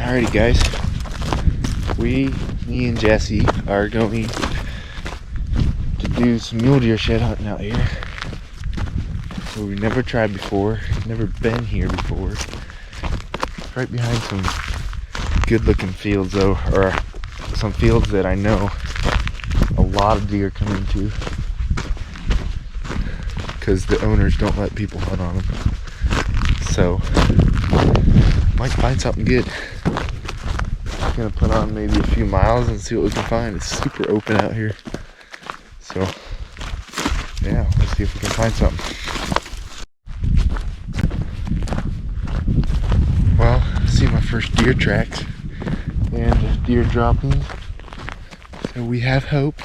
Alrighty guys, me and Jesse are going to do some mule deer shed hunting out here. So we've never tried before, never been here before. Right behind some good looking fields though, or some fields that I know a lot of deer come into because the owners don't let people hunt on them. So might find something good. Gonna put on maybe a few miles and see what we can find. It's super open out here, so yeah, let's see if we can find something. Well, I see my first deer tracks and deer droppings, so we have hope.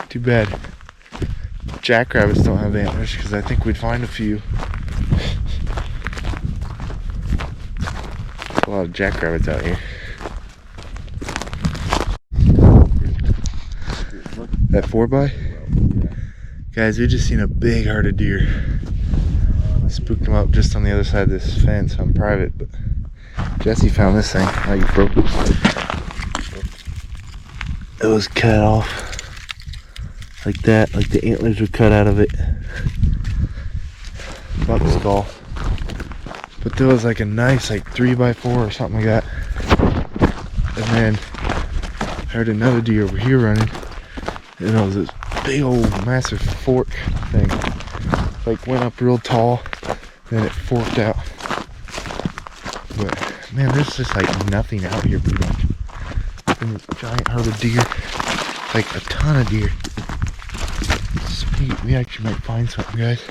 Too bad jackrabbits don't have antlers, because I think we'd find a few. A lot of jackrabbits out here. That 4x? Guys, we just seen a big herd of deer. Spooked them up just on the other side of this fence on private, but Jesse found this thing. Oh, you broke it. It was cut off like that, like the antlers were cut out of it. About the skull. But there was like a nice 3x4 or something like that. And then I heard another deer over here running. And it was this big old massive fork thing. Like went up real tall, then it forked out. But man, there's just nothing out here pretty much. And this giant herd of deer. Like a ton of deer. Sweet, we actually might find something, guys.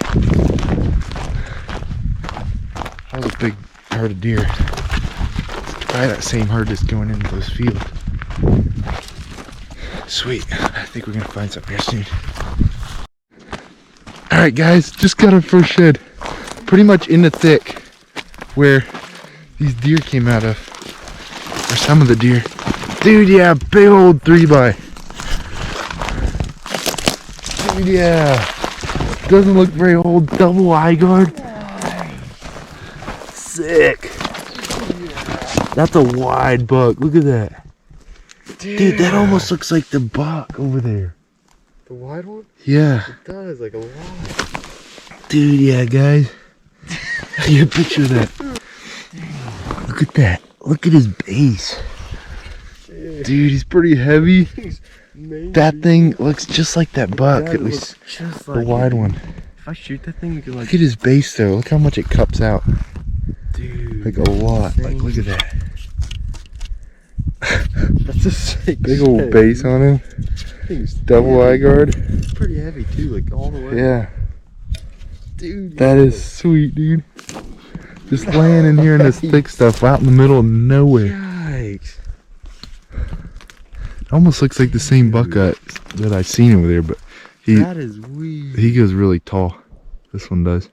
That was a big herd of deer. It's probably that same herd that's going into those fields. Sweet. I think we're gonna find something here soon. Alright guys, just got our first shed. Pretty much in the thick where these deer came out of. Or some of the deer. Dude, yeah, big old 3x. Dude, yeah. Doesn't look very old. Double eye guard. Sick. That's a wide buck. Look at that. Dude, that almost looks like the buck over there. The wide one? Yeah. It does, like a lot. Dude, yeah, guys. Get a picture of that. Look at that. Look at his base. Dude, he's pretty heavy. That thing looks just like that buck, at least just the wide one. If I shoot that thing, you can Look at his base though. Look how much it cups out. Dude, Like a lot. Like, look at that. That's a sick Big old base on him. Double eye guard. It's pretty heavy too, like all the way. Yeah. Dude. That is sweet, dude. Just laying in here in this thick stuff out in the middle of nowhere. Yikes. It almost looks like the same buck that I've seen over there, but that is weird. He goes really tall. This one does.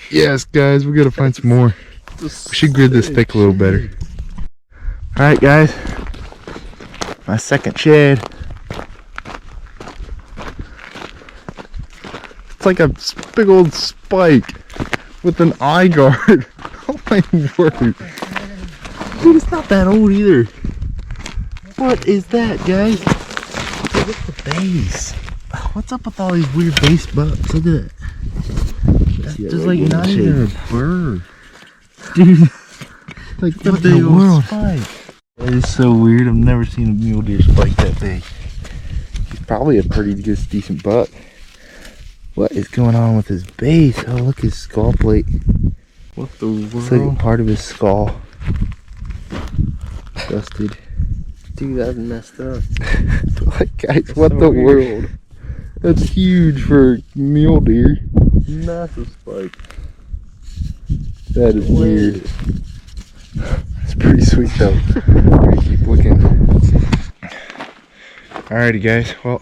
Yes, guys, we gotta find some more. We should grid this thick a little better. Alright, guys. My second shed. It's like a big old spike with an eye guard. Oh my word. Dude, it's not that old either. What is that, guys? Look at the base. What's up with all these weird base bucks? Look at that. That's just like not even a bird. Dude, like what in the world? Spike. That is so weird. I've never seen a mule deer spike that big. He's probably a pretty decent buck. What is going on with his base? Oh, look, his skull plate. What the world? It's like part of his skull. Dusted. Dude, that's messed up. Like, guys, what so the weird. World? That's huge for mule deer. Massive spike. That is weird. It's pretty sweet though. Keep looking. Alrighty guys, well,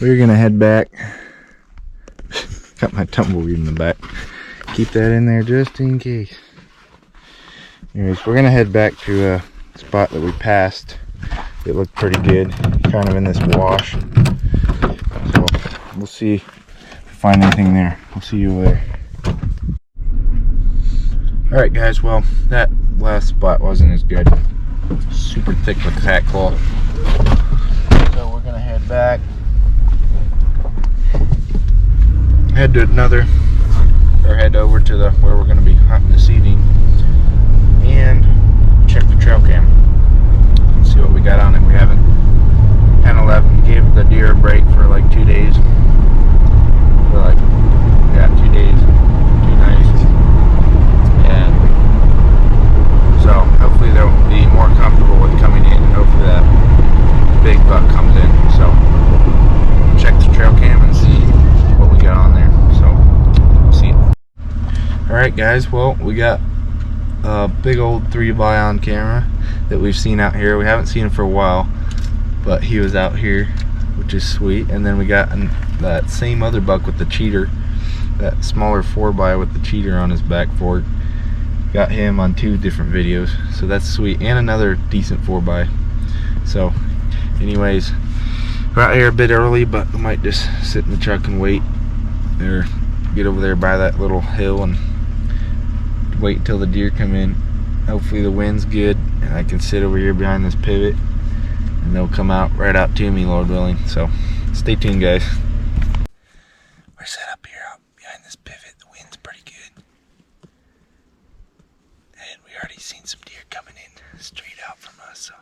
we're gonna head back. Got my tumbleweed in the back. Keep that in there just in case. Anyways, we're gonna head back to a spot that we passed. It looked pretty good, kind of in this wash. So we'll see if we find anything there. We'll see you over there. Alright guys, well, that last spot wasn't as good. Super thick with cat claw. So we're gonna head back. Head over to the where we're gonna be hunting this evening and check the trail cam. See what we got on it. We haven't 10-11 gave the deer a break for like 2 days. For like 2 days, 2 nights. And so hopefully they'll be more comfortable with coming in, and hopefully that big buck comes in. So check the trail cam and see what we got on there. So see it. Alright guys, well, we got a big old 3-by on camera that we've seen out here. We haven't seen him for a while, but he was out here, which is sweet. And then we got that same other buck with the cheater, that smaller 4-by with the cheater on his back fork. Got him on 2 different videos, so that's sweet. And another decent 4-by. So anyways, we're out here a bit early, but we might just sit in the truck and wait, or get over there by that little hill and wait until the deer come in. Hopefully the wind's good and I can sit over here behind this pivot and they'll come out right out to me, Lord willing. So stay tuned guys. We're set up here out behind this pivot. The wind's pretty good and we already seen some deer coming in straight out from us, so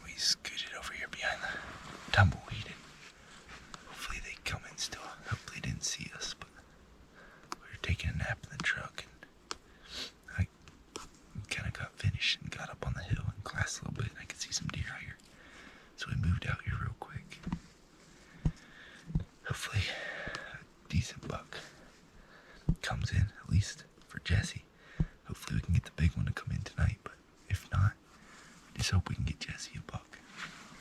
we scooted over here behind the tumbleweed and hopefully they come in still. Hopefully they didn't see us, but we were taking a nap in the truck and I kind of got finished and got up on the hill and glassed a little bit and I could see some deer out here, so we moved out here real quick. Hopefully a decent buck comes in, at least for Jesse. Hopefully we can get the big one to come in tonight, but if not, just hope we can get Jesse a buck,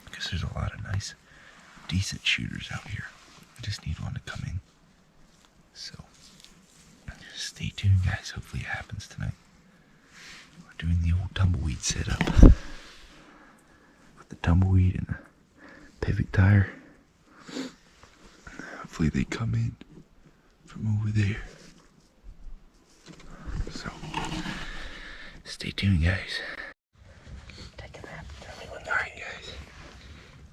because there's a lot of nice decent shooters out here. I just need one to come in. So stay tuned guys, hopefully it happens tonight. We're doing the old tumbleweed setup with the tumbleweed and the pivot tire. Hopefully they come in from over there. So stay tuned guys. Take a nap. Alright guys,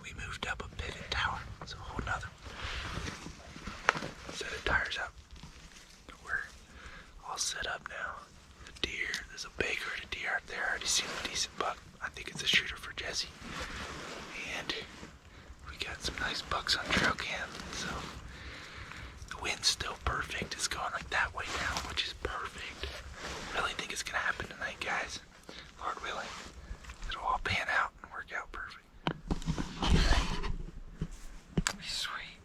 we moved up a pivot tower. It's a whole nother set of tires up. We're all set up now. The deer, there's a big herd of deer out there. I already seen a decent buck. I think it's a shooter for Jesse. And we got some nice bucks on trail cam. So the wind's still perfect. It's going like that way now, which is perfect. Really think it's gonna happen tonight, guys. Lord willing, it'll all pan out and work out perfect. Sweet.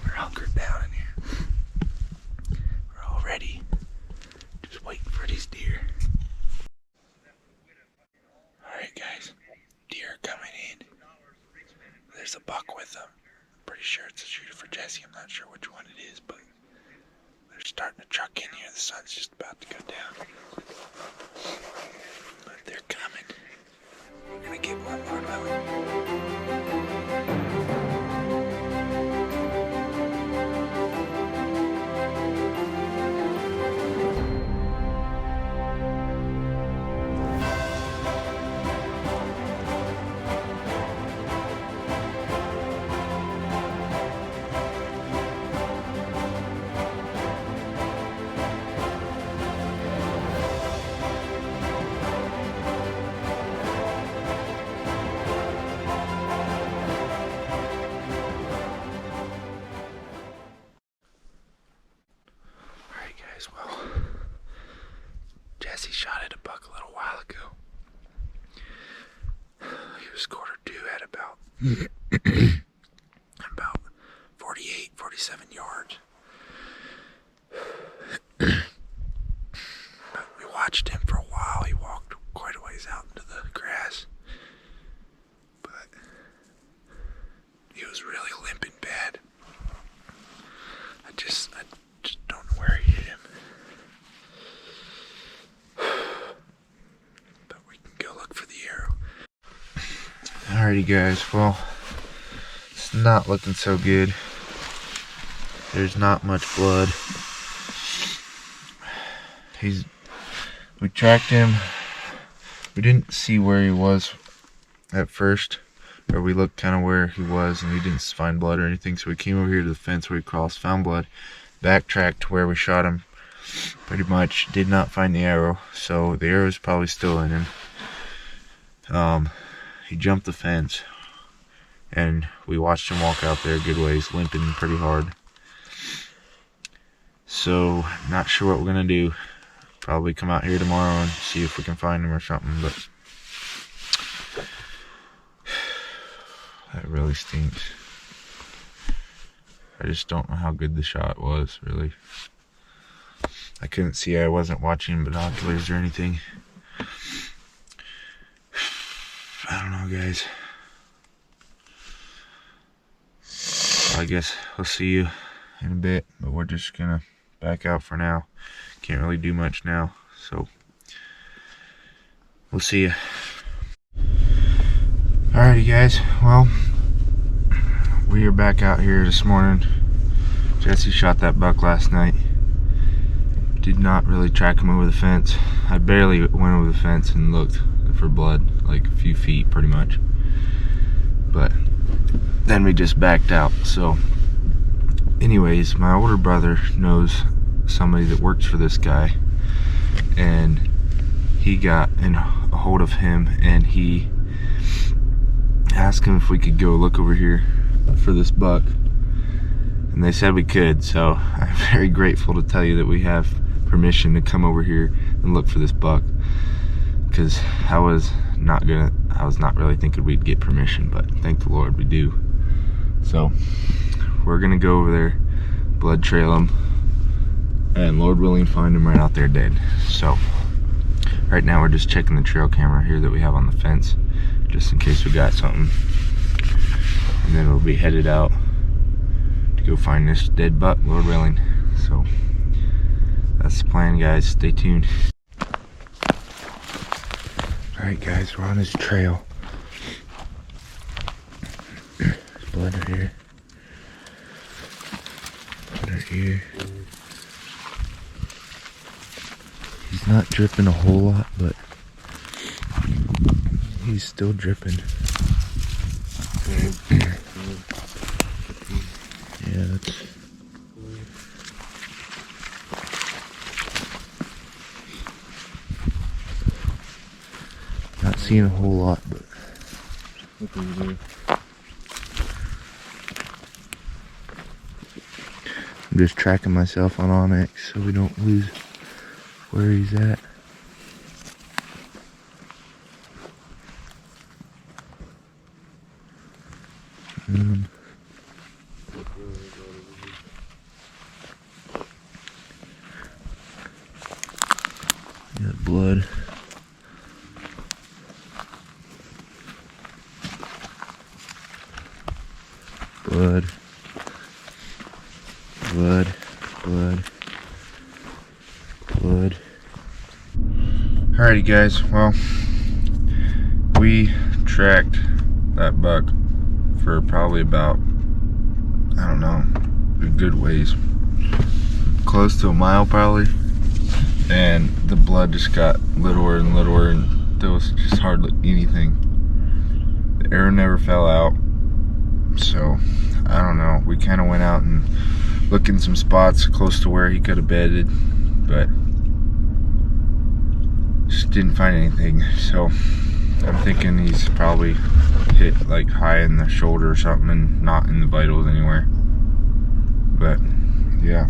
We're hunkered down in here. We're all ready. Just waiting for these deer. Alright guys, deer coming in. There's a buck with them. I'm pretty sure it's a shooter for Jesse. I'm not sure which one it is, but they're starting to truck in here. The sun's just about to go down. But they're coming. We're gonna get one, Lord willing. Well, Jesse shot at a buck a little while ago. He was quarter due at about 48, 47 yards. But we watched him for a while. He walked quite a ways out into the grass. But he was really limping bad. I just don't know where he hit him. But we can go look for the arrow. Alrighty guys, well, it's not looking so good. There's not much blood. We tracked him. We didn't see where he was at first, or we looked kind of where he was, and we didn't find blood or anything. So we came over here to the fence where we crossed, found blood, backtracked to where we shot him. Pretty much did not find the arrow, so the arrow is probably still in him. He jumped the fence, and we watched him walk out there a good ways, limping pretty hard. So, not sure what we're gonna do. Probably come out here tomorrow and see if we can find him or something, but that really stinks. I just don't know how good the shot was, really. I couldn't see, I wasn't watching binoculars or anything. I don't know, guys. I guess we'll see you in a bit, but we're just gonna back out for now. Can't really do much now, so we'll see you. Alrighty, guys, well, we are back out here this morning. Jesse shot that buck last night. Did not really track him over the fence. I barely went over the fence and looked for blood, like a few feet pretty much, but then we just backed out. So anyways, my older brother knows somebody that works for this guy, and he got in a hold of him, and he asked him if we could go look over here for this buck, and they said we could. So I'm very grateful to tell you that we have permission to come over here and look for this buck, because I was not really thinking we'd get permission, but thank the Lord we do. So we're gonna go over there, blood trail him, and Lord willing find him right out there dead. So right now we're just checking the trail camera here that we have on the fence, just in case we got something, and then we'll be headed out to go find this dead buck, Lord willing. So that's the plan, guys. Stay tuned. Alright, guys, we're on this trail. There's blood right here. Blood right here. He's not dripping a whole lot, but he's still dripping. Yeah, that's... Not seeing a whole lot, but... I'm just tracking myself on Onyx so we don't lose where he's at. Got blood. Blood. Blood. Blood. Blood. Alrighty, guys, well, we tracked that buck for probably about, I don't know, a good ways, close to a mile probably, and the blood just got littler and littler, and there was just hardly anything. The arrow never fell out, so I don't know. We kind of went out and looked in some spots close to where he could have bedded, but just didn't find anything. So I'm thinking he's probably hit like high in the shoulder or something and not in the vitals anywhere. But yeah,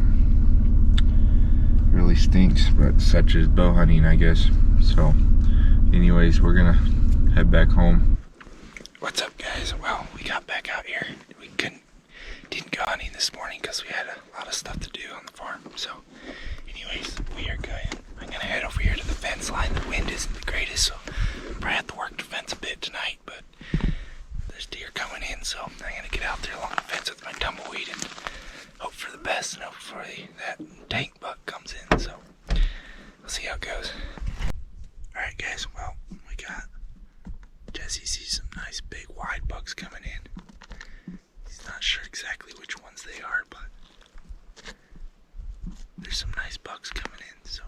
really stinks, but such is bow hunting, I guess. So anyways, we're gonna head back home. What's up, guys? Well, we got back out here. We didn't go hunting this morning because we had a lot of stuff to do on the farm. So anyways, I'm gonna head over here to the fence line. The wind isn't the greatest, so probably have to work the fence a bit tonight, but there's deer coming in, so I'm gonna get out there along the fence with my tumbleweed and hope for the best and hope for that tank buck comes in. So we'll see how it goes. Alright, guys, well, we got Jesse sees some nice big wide bucks coming in. He's not sure exactly which ones they are, but there's some nice bucks coming in, so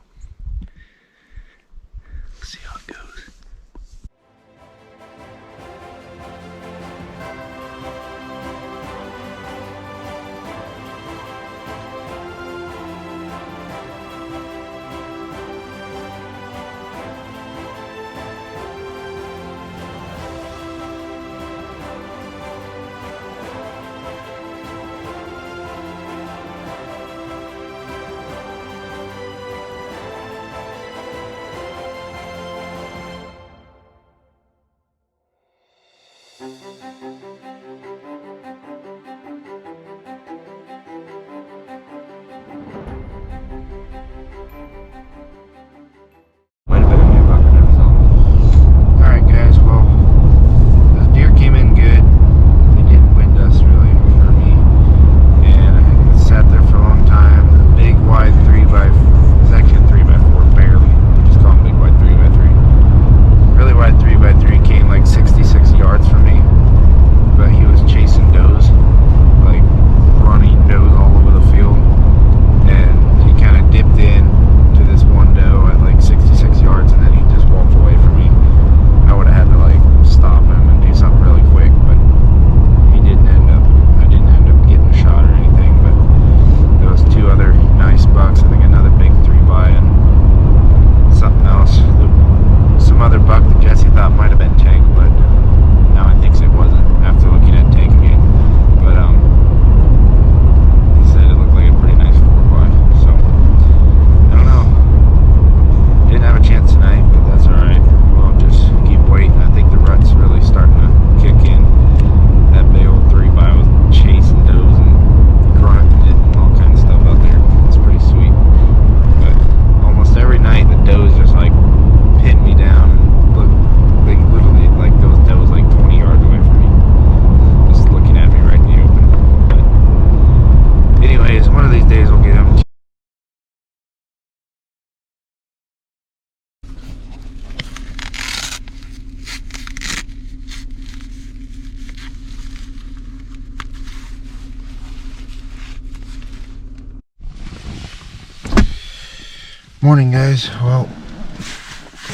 Morning, guys. Well,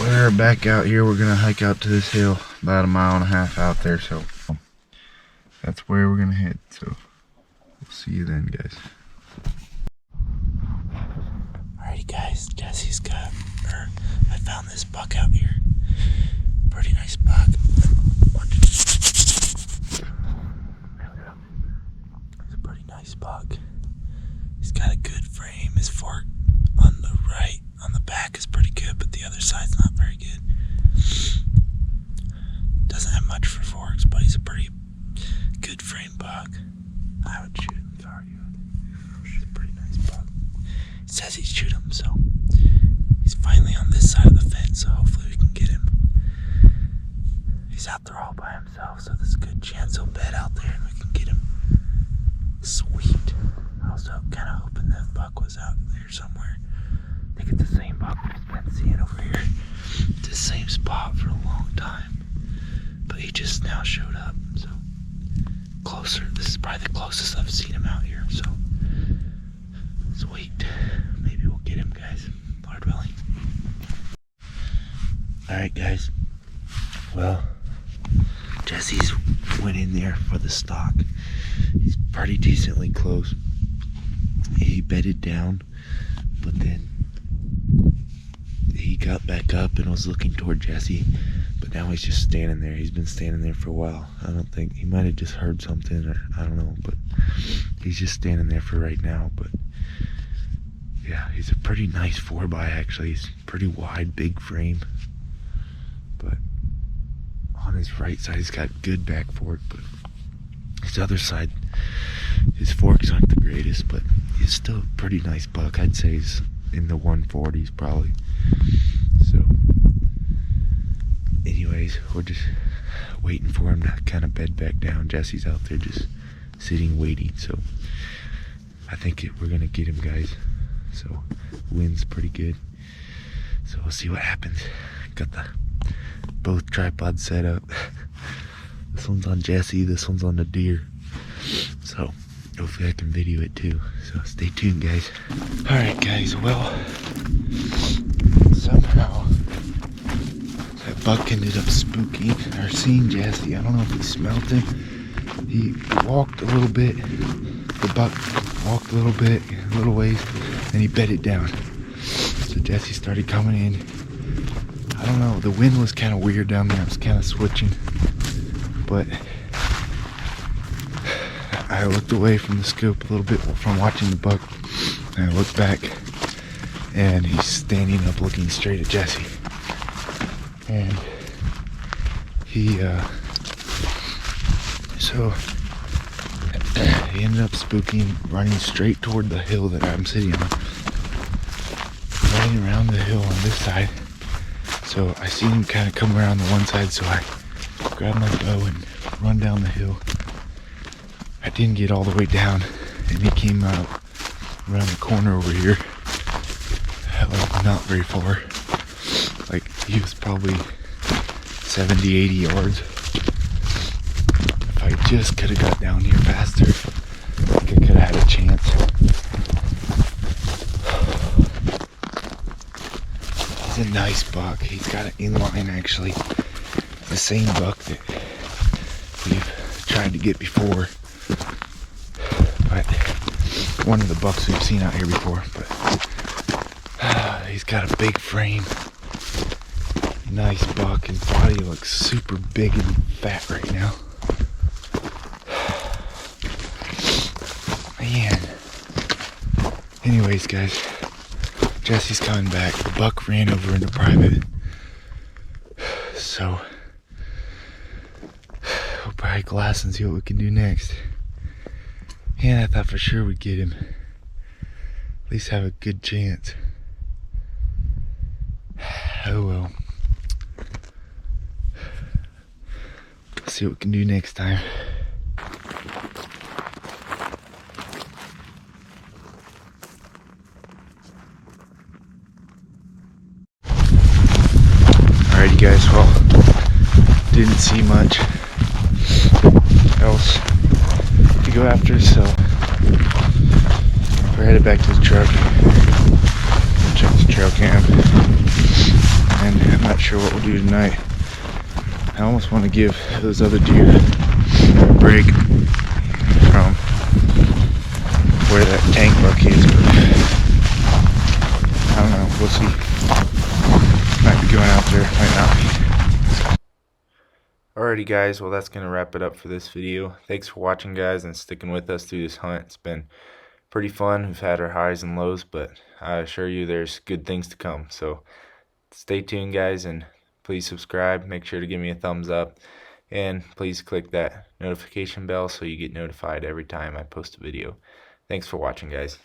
we're back out here. We're gonna hike out to this hill, about 1.5 miles out there, so that's where we're gonna head. So we'll see you then, guys. Alrighty, guys, I found this buck out here. Pretty nice buck. He's a pretty nice buck. He's got a good frame. His fork on the right, on the back, is pretty good, but the other side's not very good. Doesn't have much for forks, but he's a pretty good frame buck. I would shoot him if I were you. He's a pretty nice buck. He says he'd shoot him, so he's finally on this side of the fence, so hopefully we can get him. He's out there all by himself, so there's a good chance he'll bed out there and we can get him. Sweet. I was kind of hoping that buck was out there somewhere. I think it's the same buck we've been seeing over here. It's the same spot for a long time. But he just now showed up, so closer. This is probably the closest I've seen him out here, so sweet. Maybe we'll get him, guys. Lord willing. Alright, guys. Well, Jesse's went in there for the stock. He's pretty decently close. He bedded down, but then he got back up and was looking toward Jesse, but now he's just standing there. He's been standing there for a while. I don't think, he might have just heard something, or I don't know, but he's just standing there for right now. But yeah, he's a pretty nice 4x actually. He's pretty wide, big frame, but on his right side he's got good back fork, but his other side, his forks aren't the greatest, but he's still a pretty nice buck. I'd say he's in the 140s probably. So anyways, we're just waiting for him to kind of bed back down. Jesse's out there just sitting waiting, so I think we're gonna get him, guys. So wind's pretty good, so we'll see what happens. Got both tripods set up. This one's on Jesse, this one's on the deer, so hopefully I can video it too, so stay tuned, guys. Alright, guys, well, somehow that buck ended up spooking or seeing Jesse. I don't know if he smelled him. He walked a little bit, the buck walked a little ways, and he bedded down. So Jesse started coming in. I don't know, the wind was kind of weird down there. I was kind of switching, but I looked away from the scope a little bit from watching the buck, and I looked back, and he's standing up looking straight at Jesse. And he ended up spooking, running straight toward the hill that I'm sitting on, running around the hill on this side. So I seen him kind of come around the one side, so I grabbed my bow and run down the hill. I didn't get all the way down, and he came out around the corner over here, like not very far. Like he was probably 70, 80 yards. If I just could have got down here faster, I think I could have had a chance. He's a nice buck. He's got an inline actually. The same buck that we've tried to get before. But one of the bucks we've seen out here before. But he's got a big frame. Nice buck, and body looks super big and fat right now. Man. Anyways, guys, Jesse's coming back. The buck ran over into private, so we'll probably glass and see what we can do next. And I thought for sure we'd get him. At least have a good chance. Oh well. See what we can do next time. Alrighty, guys, well, didn't see much else to go after, so we're headed back to the truck. check the trail cam. And I'm not sure what we'll do tonight. I almost want to give those other deer a break from where that tank buck is, but I don't know, we'll see. Might be going out there, might not be. Alrighty guys, well that's going to wrap it up for this video. Thanks for watching guys and sticking with us through this hunt. It's been pretty fun. We've had our highs and lows, but I assure you there's good things to come. So stay tuned guys, and please subscribe. Make sure to give me a thumbs up, and please click that notification bell so you get notified every time I post a video. Thanks for watching guys.